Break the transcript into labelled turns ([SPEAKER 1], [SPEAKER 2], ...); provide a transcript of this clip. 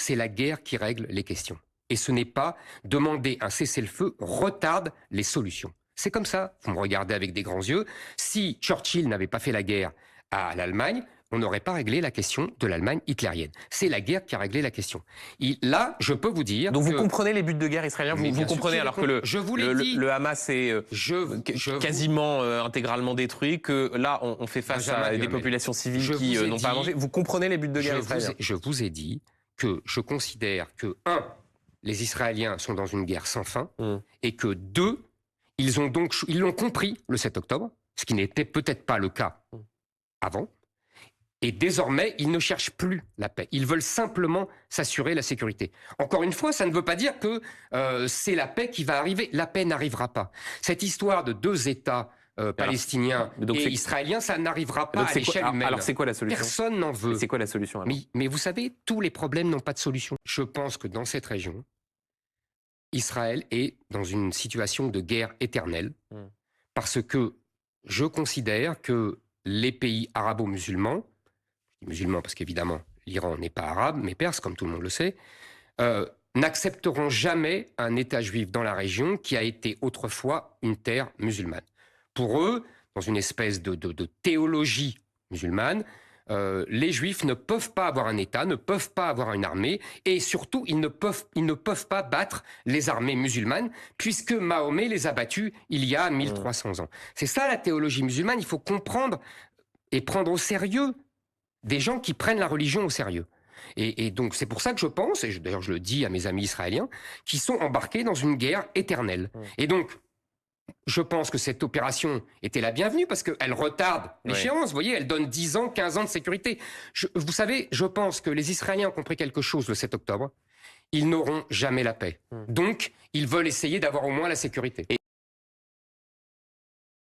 [SPEAKER 1] C'est la guerre qui règle les questions. Et ce n'est pas demander un cessez-le-feu retarde les solutions. C'est comme ça, vous me regardez avec des grands yeux. Si Churchill n'avait pas fait la guerre à l'Allemagne, on n'aurait pas réglé la question de l'Allemagne hitlérienne. C'est la guerre qui a réglé la question. Là, je peux vous dire
[SPEAKER 2] Donc
[SPEAKER 1] que...
[SPEAKER 2] vous comprenez les buts de guerre israéliens, vous comprenez alors que le Hamas est quasiment intégralement détruit, que là on fait face à des populations civiles qui n'ont pas à manger. Vous comprenez les buts de guerre israéliens?
[SPEAKER 1] Je vous ai dit que je considère que, les Israéliens sont dans une guerre sans fin, et que deux, ils l'ont compris le 7 octobre, ce qui n'était peut-être pas le cas avant. Et désormais, ils ne cherchent plus la paix. Ils veulent simplement s'assurer la sécurité. Encore une fois, ça ne veut pas dire que c'est la paix qui va arriver. La paix n'arrivera pas. Cette histoire de deux États palestiniens et israéliens, ça n'arrivera pas à l'échelle humaine.
[SPEAKER 2] Alors c'est quoi la solution?
[SPEAKER 1] Personne n'en veut.
[SPEAKER 2] C'est quoi la solution alors?
[SPEAKER 1] Mais vous savez, tous les problèmes n'ont pas de solution. Je pense que dans cette région, Israël est dans une situation de guerre éternelle parce que je considère que les pays arabo-musulmans, parce qu'évidemment, l'Iran n'est pas arabe, mais perse, comme tout le monde le sait, n'accepteront jamais un État juif dans la région qui a été autrefois une terre musulmane. Pour eux, dans une espèce de théologie musulmane, les Juifs ne peuvent pas avoir un État, ne peuvent pas avoir une armée, et surtout, ils ne peuvent pas battre les armées musulmanes, puisque Mahomet les a battus il y a 1300 ans. C'est ça la théologie musulmane, il faut comprendre et prendre au sérieux des gens qui prennent la religion au sérieux. Et donc c'est pour ça que je pense, et d'ailleurs je le dis à mes amis israéliens, qui sont embarqués dans une guerre éternelle. Et donc, je pense que cette opération était la bienvenue parce qu'elle retarde l'échéance. Vous voyez, elle donne 10 ans, 15 ans de sécurité. Vous savez, je pense que les Israéliens ont compris quelque chose le 7 octobre. Ils n'auront jamais la paix. Donc, ils veulent essayer d'avoir au moins la sécurité.